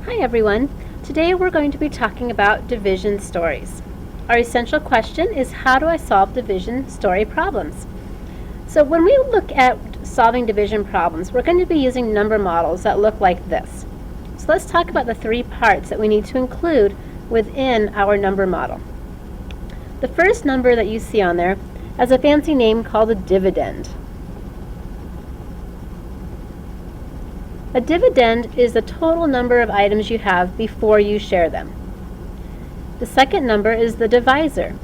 Hi everyone. Today we're going to be talking about division stories. Our essential question is, how do I solve division story problems? So when we look at solving division problems, we're going to be using number models that look like this. So let's talk about the three parts that we need to include within our number model. The first number that you see on there has a fancy name called a dividend. A dividend is the total number of items you have before you share them. The second number is the divisor.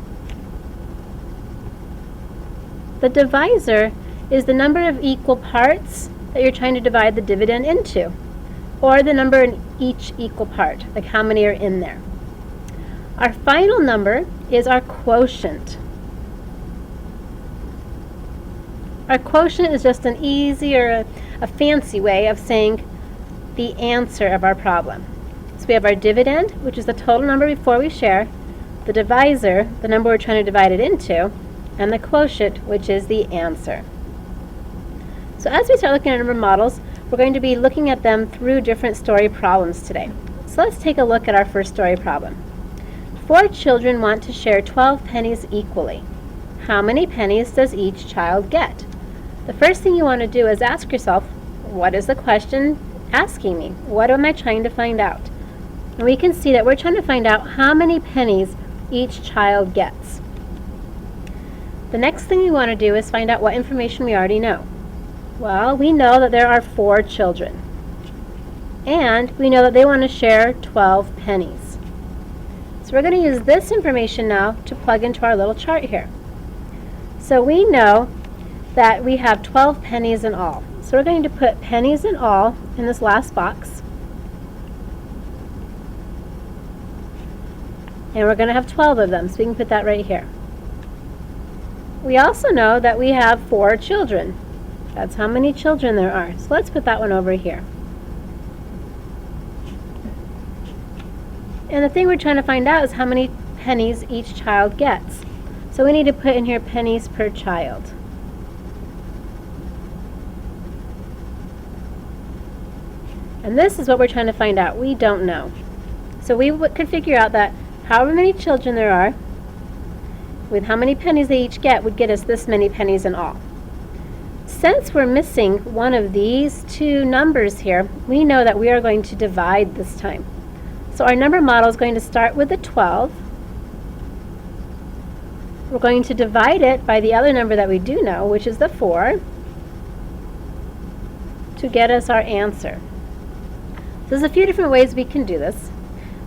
The divisor is the number of equal parts that you're trying to divide the dividend into, or the number in each equal part, like how many are in there. Our final number is our quotient. Our quotient is just an easy or a fancy way of saying the answer of our problem. So we have our dividend, which is the total number before we share, the divisor, the number we're trying to divide it into, and the quotient, which is the answer. So as we start looking at number models, we're going to be looking at them through different story problems today. So let's take a look at our first story problem. 4 children want to share 12 pennies equally. How many pennies does each child get? The first thing you want to do is ask yourself, what is the question asking me? What am I trying to find out? And we can see that we're trying to find out how many pennies each child gets. The next thing we want to do is find out what information we already know. Well, we know that there are 4 children. And we know that they want to share 12 pennies. So we're going to use this information now to plug into our little chart here. So we know that we have 12 pennies in all. So we're going to put pennies in all in this last box. And we're going to have 12 of them, so we can put that right here. We also know that we have 4 children. That's how many children there are. So let's put that one over here. And the thing we're trying to find out is how many pennies each child gets. So we need to put in here pennies per child. And this is what we're trying to find out. We don't know. So we could figure out that however many children there are, with how many pennies they each get, would get us this many pennies in all. Since we're missing one of these two numbers here, we know that we are going to divide this time. So our number model is going to start with the 12. We're going to divide it by the other number that we do know, which is the 4, to get us our answer. There's a few different ways we can do this.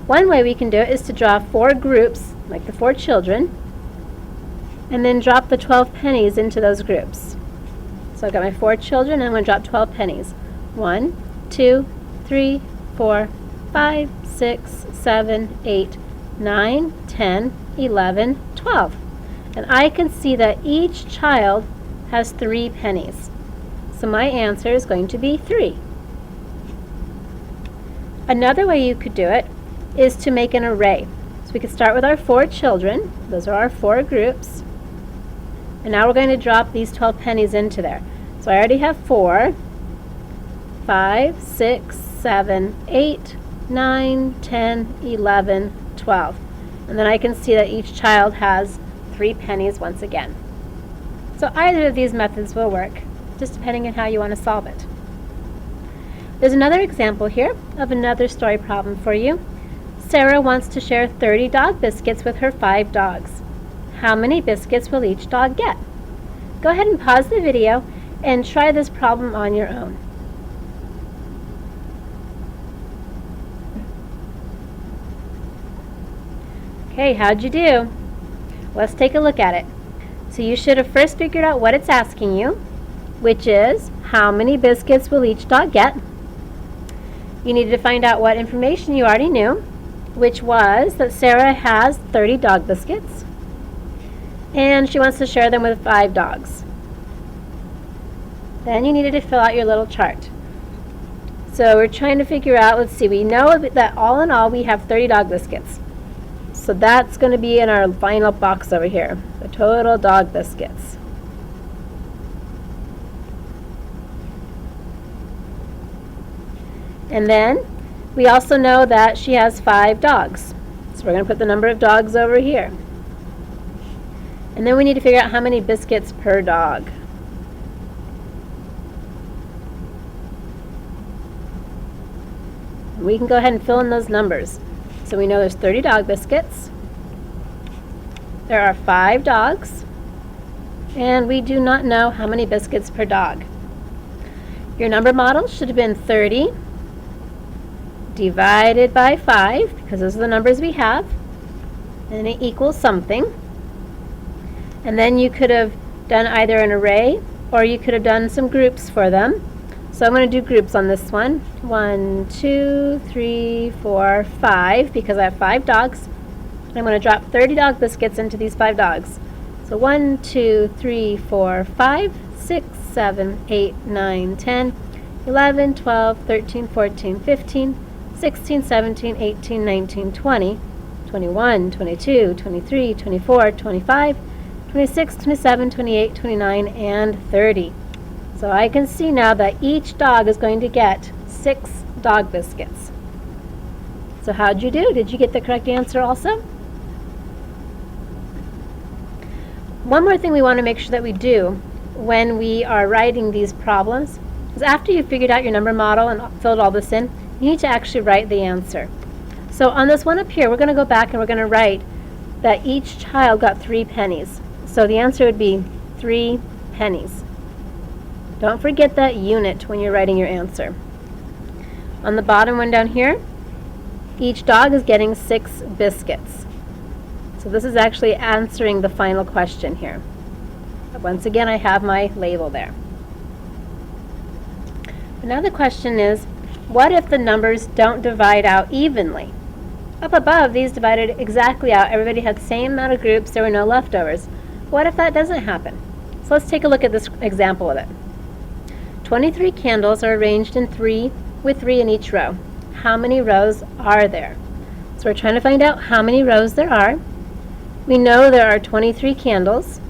One way we can do it is to draw 4 groups, like the 4 children, and then drop the 12 pennies into those groups. So I've got my 4 children, and I'm going to drop 12 pennies. 1, 2, 3, 4, 5, 6, 7, 8, 9, 10, 11, 12. And I can see that each child has 3 pennies. So my answer is going to be 3. Another way you could do it is to make an array. So we could start with our 4 children. Those are our 4 groups. And now we're going to drop these 12 pennies into there. So I already have 4, 5, 6, 7, 8, 9, 10, 11, 12. And then I can see that each child has 3 pennies once again. So either of these methods will work, just depending on how you want to solve it. There's another example here of another story problem for you. Sarah wants to share 30 dog biscuits with her 5 dogs. How many biscuits will each dog get? Go ahead and pause the video and try this problem on your own. Okay, how'd you do? Let's take a look at it. So you should have first figured out what it's asking you, which is how many biscuits will each dog get? You needed to find out what information you already knew, which was that Sarah has 30 dog biscuits, and she wants to share them with 5 dogs. Then you needed to fill out your little chart. So we're trying to figure out, let's see, we know that all in all we have 30 dog biscuits. So that's going to be in our final box over here, the total dog biscuits. And then We also know that she has 5 dogs. So we're going to put the number of dogs over here. And then we need to figure out how many biscuits per dog. We can go ahead and fill in those numbers. So we know there's 30 dog biscuits. There are 5 dogs. And we do not know how many biscuits per dog. Your number model should have been 30 divided by 5, because those are the numbers we have, and it equals something. And then you could have done either an array, or you could have done some groups for them. So I'm going to do groups on this one. 1, 2, 3, 4, 5, because I have 5 dogs. I'm going to drop 30 dog biscuits into these 5 dogs. So 1, 2, 3, 4, 5, 6, 7, 8, 9, 10, 11, 12, 13, 14, 15, 16, 17, 18, 19, 20, 21, 22, 23, 24, 25, 26, 27, 28, 29, and 30. So I can see now that each dog is going to get 6 dog biscuits. So how'd you do? Did you get the correct answer also? One more thing we want to make sure that we do when we are writing these problems is after you've figured out your number model and filled all this in, you need to actually write the answer. So on this one up here, we're going to go back and we're going to write that each child got 3 pennies. So the answer would be 3 pennies. Don't forget that unit when you're writing your answer. On the bottom one down here, each dog is getting 6 biscuits. So this is actually answering the final question here. But once again, I have my label there. But now the question is, what if the numbers don't divide out evenly? Up above, these divided exactly out. Everybody had the same amount of groups. There were no leftovers. What if that doesn't happen? So let's take a look at this example of it. 23 candles are arranged in 3 with 3 in each row. How many rows are there? So we're trying to find out how many rows there are. We know there are 23 candles,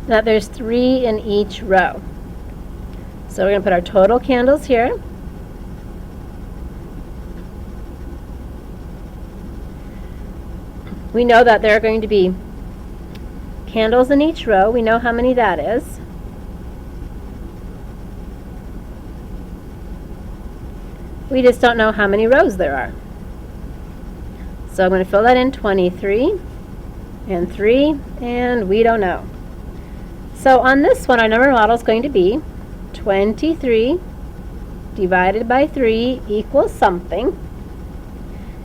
that there's 3 in each row. So we're going to put our total candles here. We know that there are going to be candles in each row. We know how many that is. We just don't know how many rows there are. So I'm going to fill that in 23 and 3, and we don't know. So on this one, our number model is going to be 23 divided by 3 equals something.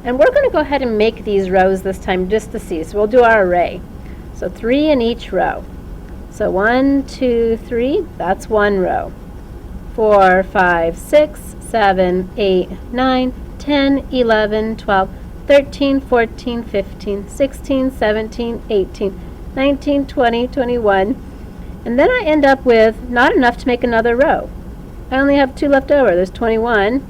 And we're going to go ahead and make these rows this time just to see. So we'll do our array. So 3 in each row. So 1, 2, 3, that's 1 row. 4, 5, 6, 7, 8, 9, 10, 11, 12, 13, 14, 15, 16, 17, 18, 19, 20, 21. And then I end up with not enough to make another row. I only have 2 left over. There's 21.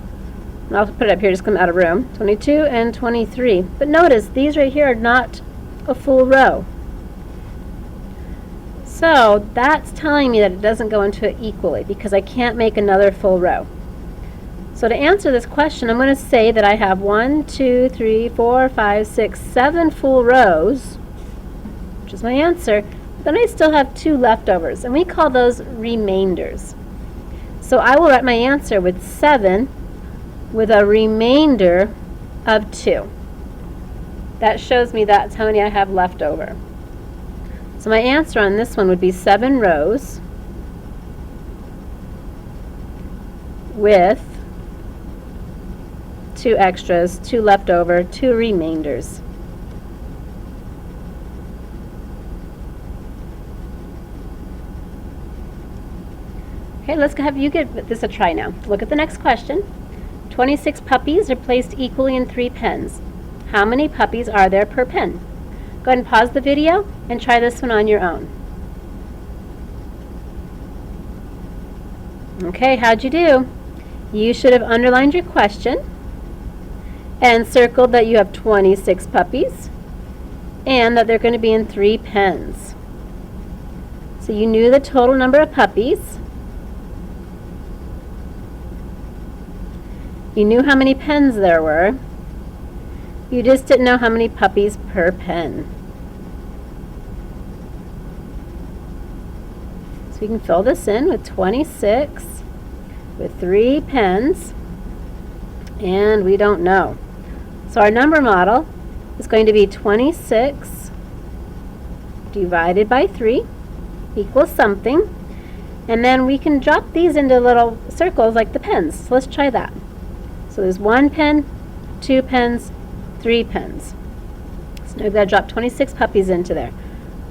I'll put it up here, just come out of room. 22 and 23. But notice, these right here are not a full row. So that's telling me that it doesn't go into it equally because I can't make another full row. So to answer this question, I'm going to say that I have 1, 2, 3, 4, 5, 6, 7 full rows, which is my answer. Then I still have 2 leftovers, and we call those remainders. So I will write my answer with 7 with a remainder of 2. That shows me that's how many I have left over. So my answer on this one would be 7 rows with 2 extras, 2 left over, 2 remainders. Okay, let's have you give this a try now. Look at the next question. 26 puppies are placed equally in 3 pens. How many puppies are there per pen? Go ahead and pause the video and try this one on your own. Okay, how'd you do? You should have underlined your question and circled that you have 26 puppies and that they're going to be in 3 pens. So you knew the total number of puppies. You knew how many pens there were. You just didn't know how many puppies per pen. So we can fill this in with 26 with 3 pens, and we don't know. So our number model is going to be 26 divided by 3 equals something. And then we can drop these into little circles like the pens. So let's try that. So there's 1 pen, 2 pens, 3 pens. So now we've got to drop 26 puppies into there.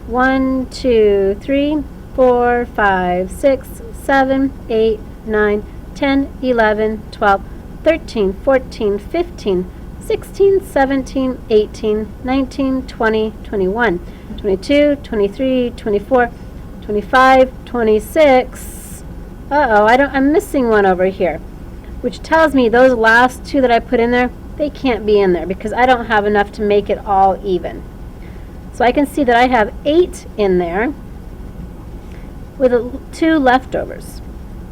1, 2, 3, 4, 5, 6, 7, 8, 9, 10, 11, 12, 13, 14, 15, 16, 17, 18, 19, 20, 21, 22, 23, 24, 25, 26. I'm missing one over here, which tells me those last 2 that I put in there, they can't be in there because I don't have enough to make it all even. So I can see that I have 8 in there with 2 leftovers.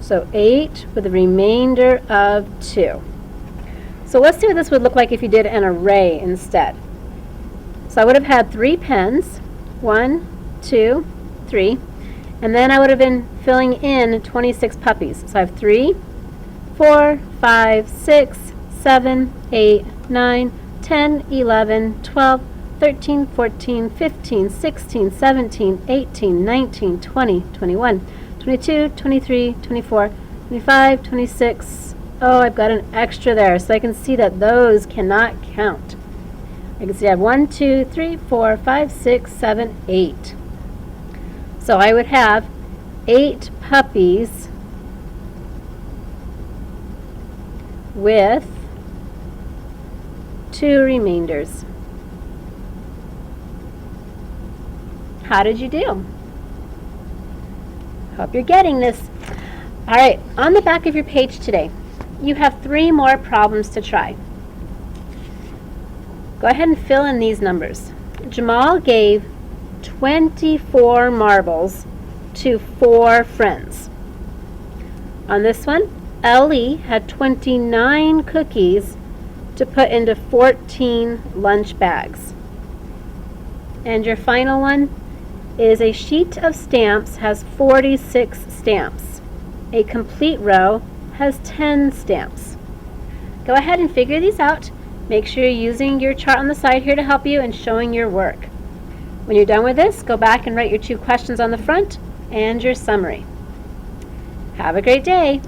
So 8 with a remainder of 2. So let's see what this would look like if you did an array instead. So I would have had 3 pens, 1, 2, 3, and then I would have been filling in 26 puppies. So I have 3, 4, 5, 6, 7, 8, 9, 10, 11, 12, 13, 14, 15, 16, 17, 18, 19, 20, 21, 22, 23, 24, 25, 26. Oh, I've got an extra there, so I can see that those cannot count. I can see I have 1, 2, 3, 4, 5, 6, 7, 8. So I would have 8 puppies with 2 remainders. How did you do? Hope you're getting this. All right, on the back of your page today, you have 3 more problems to try. Go ahead and fill in these numbers. Jamal gave 24 marbles to 4 friends. On this one, Ellie had 29 cookies to put into 14 lunch bags. And your final one is a sheet of stamps has 46 stamps. A complete row has 10 stamps. Go ahead and figure these out. Make sure you're using your chart on the side here to help you and showing your work. When you're done with this, go back and write your 2 questions on the front and your summary. Have a great day.